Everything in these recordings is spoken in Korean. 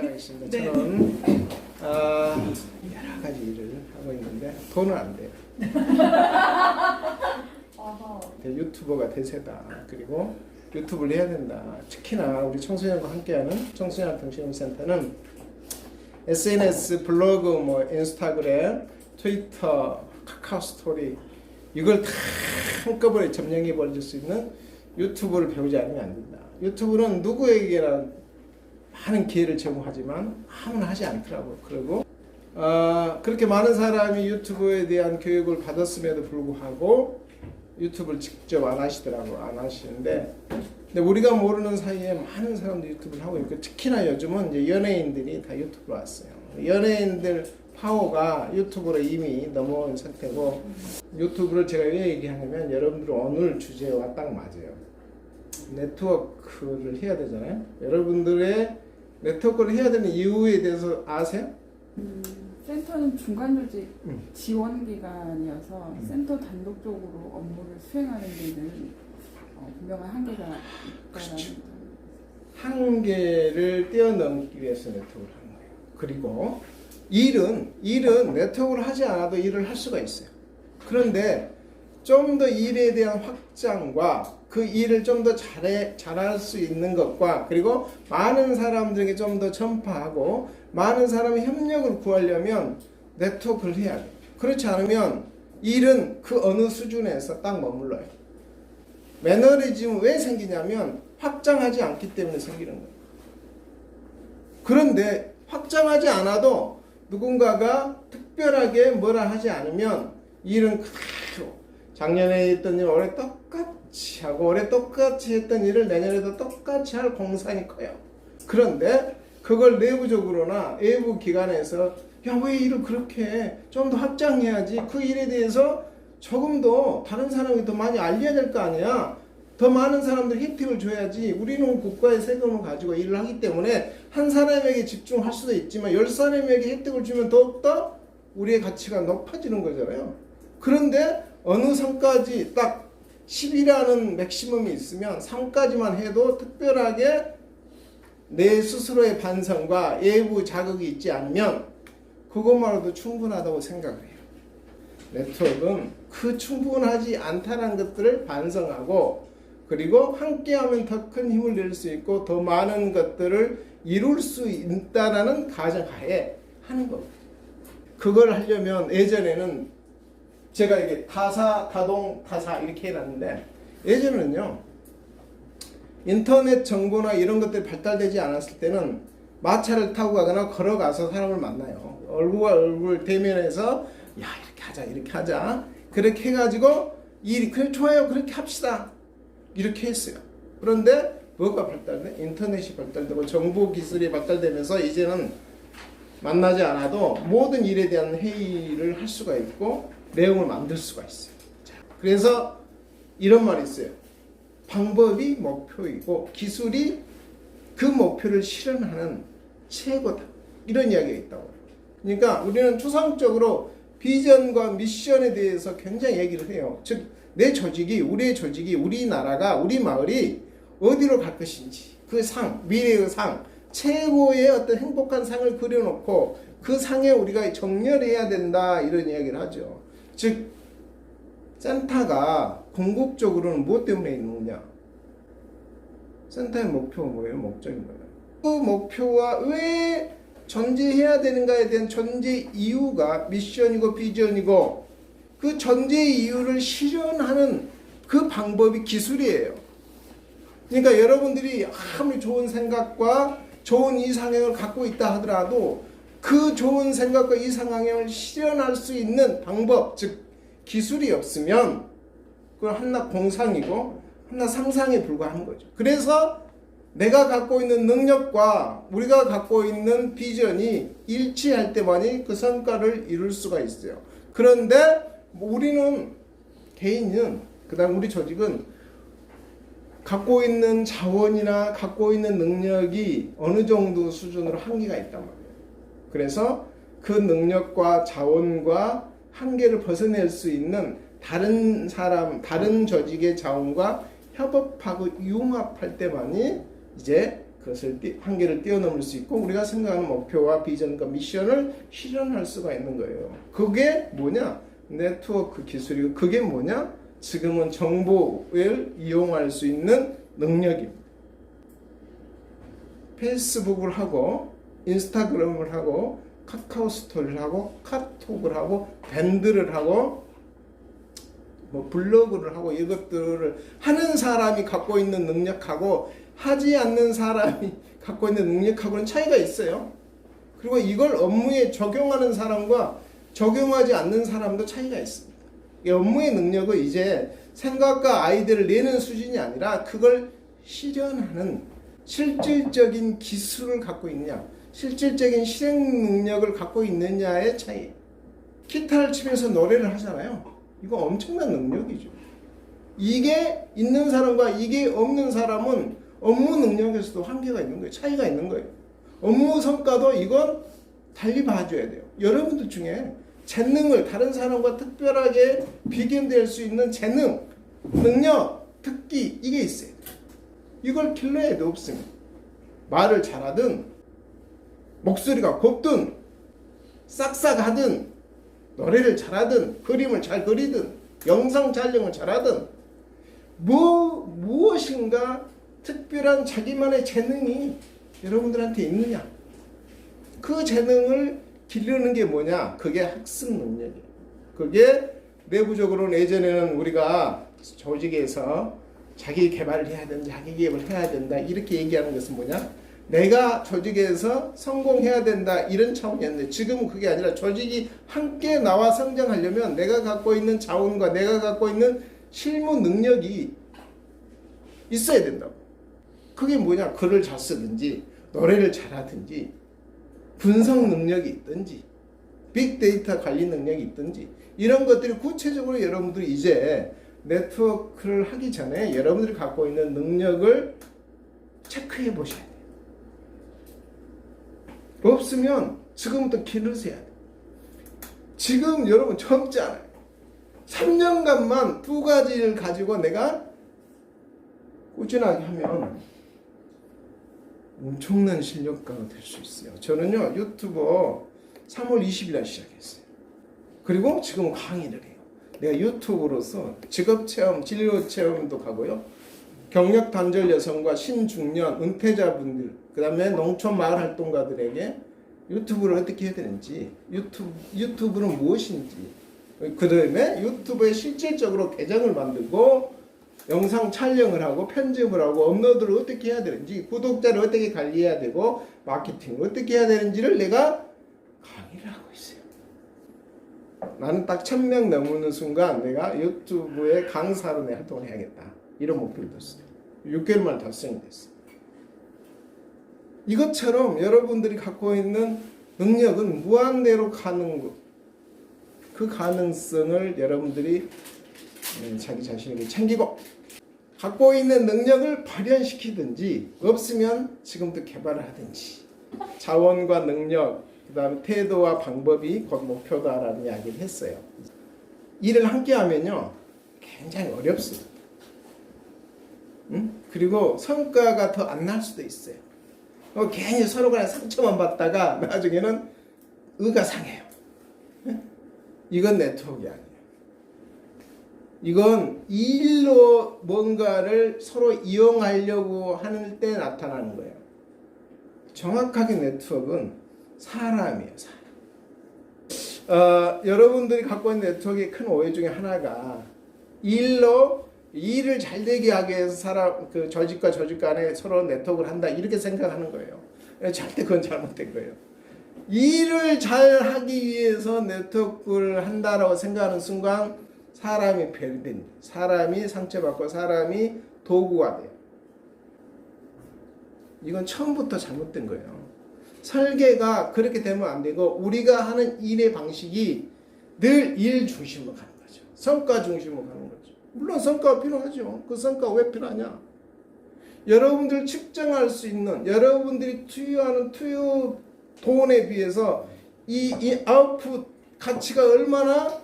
시작하겠습니다. 네. 저는 여러 가지 일을 하고 있는데 돈은 안 돼요. 유튜버가 대세다. 그리고 유튜브를 해야 된다. 특히나 우리 청소년과 함께하는 청소년 정신센터는 SNS, 블로그, 인스타그램, 트위터, 카카오 스토리 이걸 다 한꺼번에 점령해 버릴 수 있는 유튜브를 배우지 않으면 안 된다. 유튜브는 누구에게나 많은 기회를 제공하지만 아무나 하지 않더라고요. 그리고 그렇게 많은 사람이 유튜브에 대한 교육을 받았음에도 불구하고 유튜브를 직접 안 하시더라고요. 안 하시는데 근데 우리가 모르는 사이에 많은 사람들이 유튜브를 하고 있고 특히나 요즘은 이제 연예인들이 다 유튜브로 왔어요. 연예인들 파워가 유튜브로 이미 넘어온 상태고 유튜브를 제가 왜 얘기하냐면 여러분들 오늘 주제와 딱 맞아요. 네트워크를 해야 되잖아요. 여러분들의 네트워크를 해야 되는 이유에 대해서 아세요? 센터는 중간조직 지원기관이어서 센터 단독적으로 업무를 수행하는 데는 분명한 한계가 있다는 그렇죠. 한계를 뛰어넘기 위해서 네트워크를 하는 거예요. 그리고 일은 네트워크를 하지 않아도 일을 할 수가 있어요. 그런데 좀 더 일에 대한 확장과 그 일을 좀 더 잘할 수 있는 것과 그리고 많은 사람들에게 좀 더 전파하고 많은 사람의 협력을 구하려면 네트워크를 해야 돼요. 그렇지 않으면 일은 그 어느 수준에서 딱 머물러요. 매너리즘은 왜 생기냐면 확장하지 않기 때문에 생기는 거예요. 그런데 확장하지 않아도 누군가가 특별하게 뭐라 하지 않으면 일은 그대로 작년에 했던 일 올해 똑같이 하고 올해 똑같이 했던 일을 내년에도 똑같이 할 공산이 커요. 그런데 그걸 내부적으로나 외부 기관에서 야, 왜 일을 그렇게 해? 좀 더 확장해야지. 그 일에 대해서 조금 더 다른 사람이 더 많이 알려야 될 거 아니야. 더 많은 사람들 혜택을 줘야지. 우리는 국가의 세금을 가지고 일을 하기 때문에 한 사람에게 집중할 수도 있지만 10사람에게 혜택을 주면 더욱더 우리의 가치가 높아지는 거잖아요. 그런데 어느 선까지 딱 10이라는 맥시멈이 있으면 3까지만 해도 특별하게 내 스스로의 반성과 외부 자극이 있지 않으면 그것만으로도 충분하다고 생각을 해요. 네트워크는 그 충분하지 않다는 것들을 반성하고 그리고 함께하면 더 큰 힘을 낼 수 있고 더 많은 것들을 이룰 수 있다라는 가정하에 하는 겁니다. 그걸 하려면 예전에는 제가 이게 타사, 타동, 타사 이렇게 해놨는데 예전에는요 인터넷 정보나 이런 것들이 발달되지 않았을 때는 마차를 타고 가거나 걸어가서 사람을 만나요. 얼굴과 얼굴 대면해서 야 이렇게 하자 그렇게 해가지고 그래 좋아요 그렇게 합시다 이렇게 했어요. 그런데 뭐가 발달돼? 인터넷이 발달되고 정보 기술이 발달되면서 이제는 만나지 않아도 모든 일에 대한 회의를 할 수가 있고 내용을 만들 수가 있어요. 자, 그래서 이런 말이 있어요. 방법이 목표이고 기술이 그 목표를 실현하는 최고다. 이런 이야기가 있다고. 그러니까 우리는 추상적으로 비전과 미션에 대해서 굉장히 얘기를 해요. 즉, 내 조직이, 우리의 조직이, 우리나라가, 우리 마을이 어디로 갈 것인지 그 상, 미래의 상, 최고의 어떤 행복한 상을 그려놓고 그 상에 우리가 정렬해야 된다. 이런 이야기를 하죠. 즉, 센터가 궁극적으로는 무엇 때문에 있는 거냐? 센터의 목표가 뭐예요? 목적이 뭐예요? 그 목표와 왜 존재해야 되는가에 대한 존재 이유가 미션이고 비전이고 그 존재 이유를 실현하는 그 방법이 기술이에요. 그러니까 여러분들이 아무리 좋은 생각과 좋은 이상향을 갖고 있다 하더라도 그 좋은 생각과 이상향을 실현할 수 있는 방법, 즉 기술이 없으면 그건 한낱 공상이고 한낱 상상에 불과한 거죠. 그래서 내가 갖고 있는 능력과 우리가 갖고 있는 비전이 일치할 때만이 그 성과를 이룰 수가 있어요. 그런데 우리는 개인은 그다음 우리 조직은 갖고 있는 자원이나 갖고 있는 능력이 어느 정도 수준으로 한계가 있단 말이에요. 그래서 그 능력과 자원과 한계를 벗어낼 수 있는 다른 사람, 다른 조직의 자원과 협업하고 융합할 때만이 이제 그것을 한계를 뛰어넘을 수 있고 우리가 생각하는 목표와 비전과 미션을 실현할 수가 있는 거예요. 그게 뭐냐? 네트워크 기술이고 그게 뭐냐? 지금은 정보를 이용할 수 있는 능력입니다. 페이스북을 하고 인스타그램을 하고 카카오 스토리를 하고 카톡을 하고 밴드를 하고 뭐 블로그를 하고 이것들을 하는 사람이 갖고 있는 능력하고 하지 않는 사람이 갖고 있는 능력하고는 차이가 있어요. 그리고 이걸 업무에 적용하는 사람과 적용하지 않는 사람도 차이가 있습니다. 이 업무의 능력은 이제 생각과 아이디어를 내는 수준이 아니라 그걸 실현하는 실질적인 기술을 갖고 있냐, 실질적인 실행 능력을 갖고 있느냐의 차이. 기타를 치면서 노래를 하잖아요. 이거 엄청난 능력이죠. 이게 있는 사람과 이게 없는 사람은 업무 능력에서도 한계가 있는 거예요. 차이가 있는 거예요. 업무 성과도 이건 달리 봐줘야 돼요. 여러분들 중에 재능을 다른 사람과 특별하게 비견될 수 있는 재능, 능력, 특기 이게 있어요. 이걸 길러야 돼. 없으면 말을 잘하든 목소리가 곱든 싹싹하든 노래를 잘하든 그림을 잘 그리든 영상 촬영을 잘하든 무엇인가 특별한 자기만의 재능이 여러분들한테 있느냐, 그 재능을 기르는 게 뭐냐, 그게 학습 능력이에요. 그게 내부적으로는 예전에는 우리가 조직에서 자기 개발을 해야 된다, 자기 개발을 해야 된다 이렇게 얘기하는 것은 뭐냐, 내가 조직에서 성공해야 된다 이런 차원이었는데 지금은 그게 아니라 조직이 함께 나와 성장하려면 내가 갖고 있는 자원과 내가 갖고 있는 실무 능력이 있어야 된다고. 그게 뭐냐, 글을 잘 쓰든지 노래를 잘하든지 분석 능력이 있든지 빅데이터 관리 능력이 있든지 이런 것들이 구체적으로 여러분들이 이제 네트워크를 하기 전에 여러분들이 갖고 있는 능력을 체크해 보셔야 돼요. 없으면 지금부터 기르셔야 돼요. 지금 여러분 젊잖아요. 3년간만 두 가지를 가지고 내가 꾸준하게 하면 엄청난 실력가가 될 수 있어요. 저는요 유튜버 3월 20일 날 시작했어요. 그리고 지금 강의를 해요. 내가 유튜브로서 직업체험, 진로체험도 가고요. 경력 단절 여성과 신중년, 은퇴자분들, 그 다음에 농촌 마을 활동가들에게 유튜브를 어떻게 해야 되는지, 유튜브는 무엇인지, 그 다음에 유튜브에 실질적으로 계정을 만들고 영상 촬영을 하고 편집을 하고 업로드를 어떻게 해야 되는지, 구독자를 어떻게 관리해야 되고 마케팅을 어떻게 해야 되는지를 내가 강의를 하고 있어요. 나는 딱 1000명 넘는 순간 내가 유튜브의 강사로 내 활동을 해야겠다 이런 목표를 뒀어요. 6개월 만에 달성이 됐어요. 이것처럼 여러분들이 갖고 있는 능력은 무한대로 가는 것, 그 가능성을 여러분들이 자기 자신에게 챙기고 갖고 있는 능력을 발현시키든지 없으면 지금부터 개발을 하든지 자원과 능력, 그 다음에 태도와 방법이 곧 목표다라는 이야기를 했어요. 일을 함께 하면요 굉장히 어렵습니다. 그리고 성과가 더 안 날 수도 있어요. 괜히 서로 간에 상처만 받다가 나중에는 의가 상해요. 이건 네트워크가 아니에요. 이건 일로 뭔가를 서로 이용하려고 하는 때 나타나는 거예요. 정확하게 네트워크는 사람이에요. 사람. 여러분들이 갖고 있는 네트워크의 큰 오해 중에 하나가 일을 잘 되게 하기 위해서 그 조직과 조직 간에 서로 네트워크를 한다 이렇게 생각하는 거예요. 절대 그건 잘못된 거예요. 일을 잘 하기 위해서 네트워크를 한다라고 생각하는 순간 사람이 벨빈, 사람이 상처받고 사람이 도구가 돼요. 이건 처음부터 잘못된 거예요. 설계가 그렇게 되면 안 되고 우리가 하는 일의 방식이 늘 일 중심으로 가는 거죠. 성과 중심으로 가는 거죠. 물론 성과가 필요하죠. 그 성과가 왜 필요하냐? 여러분들 측정할 수 있는, 여러분들이 투여하는 투여 돈에 비해서 이 아웃풋 가치가 얼마나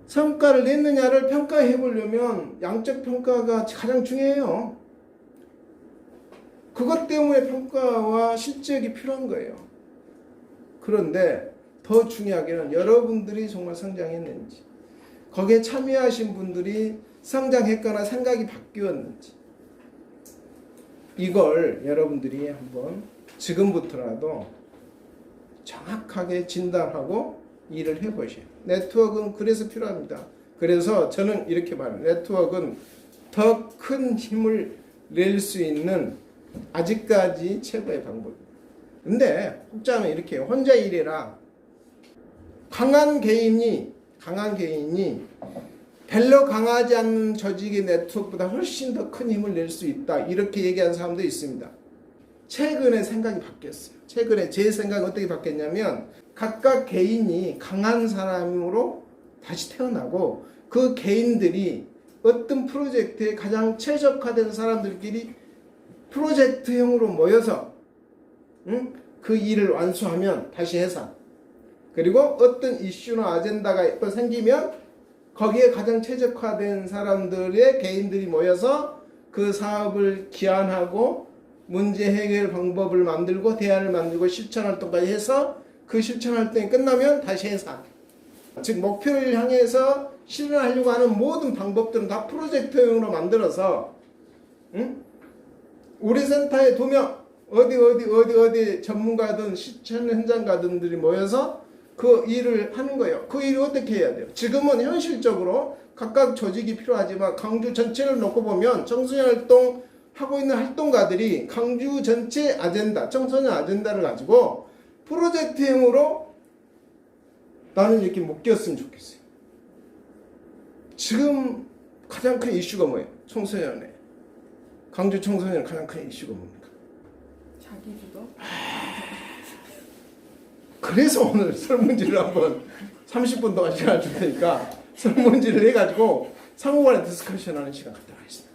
성과를 냈느냐를 평가해 보려면 양적 평가가 가장 중요해요. 그것 때문에 평가와 실적이 필요한 거예요. 그런데 더 중요하게는 여러분들이 정말 성장했는지, 거기에 참여하신 분들이 성장했거나 생각이 바뀌었는지, 이걸 여러분들이 한번 지금부터라도 정확하게 진단하고 일을 해보셔요. 네트워크는 그래서 필요합니다. 그래서 저는 이렇게 말해요. 네트워크는 더 큰 힘을 낼 수 있는 아직까지 최고의 방법입니다. 근데 혹자는 이렇게 해요. 혼자 일해라. 강한 개인이 별로 강하지 않는 조직의 네트워크보다 훨씬 더 큰 힘을 낼 수 있다. 이렇게 얘기하는 사람도 있습니다. 최근에 생각이 바뀌었어요. 최근에 제 생각이 어떻게 바뀌었냐면 각각 개인이 강한 사람으로 다시 태어나고 그 개인들이 어떤 프로젝트에 가장 최적화된 사람들끼리 프로젝트형으로 모여서 그 일을 완수하면 다시 해산. 그리고 어떤 이슈나 아젠다가 또 생기면 거기에 가장 최적화된 사람들의 개인들이 모여서 그 사업을 기안하고 문제 해결 방법을 만들고 대안을 만들고 실천 활동까지 해서 그 실천 활동이 끝나면 다시 해산. 즉 목표를 향해서 실현하려고 하는 모든 방법들은 다 프로젝트형으로 만들어서 우리 센터에 2명 어디 전문가든 실천 현장가든들이 모여서 그 일을 하는 거예요. 그 일을 어떻게 해야 돼요? 지금은 현실적으로 각각 조직이 필요하지만 강주 전체를 놓고 보면 청소년 활동 하고 있는 활동가들이 강주 전체 아젠다, 청소년 아젠다를 가지고 프로젝트형으로 나는 이렇게 묶였으면 좋겠어요. 지금 가장 큰 이슈가 뭐예요? 청소년에. 강주 청소년 가장 큰 이슈가 뭡니까? 자기주도? 그래서 오늘 설문지를 한번 30분 동안 시간을 줄 테니까 설문지를 해가지고 상호간에 디스커션 하는 시간 갖도록 하겠습니다.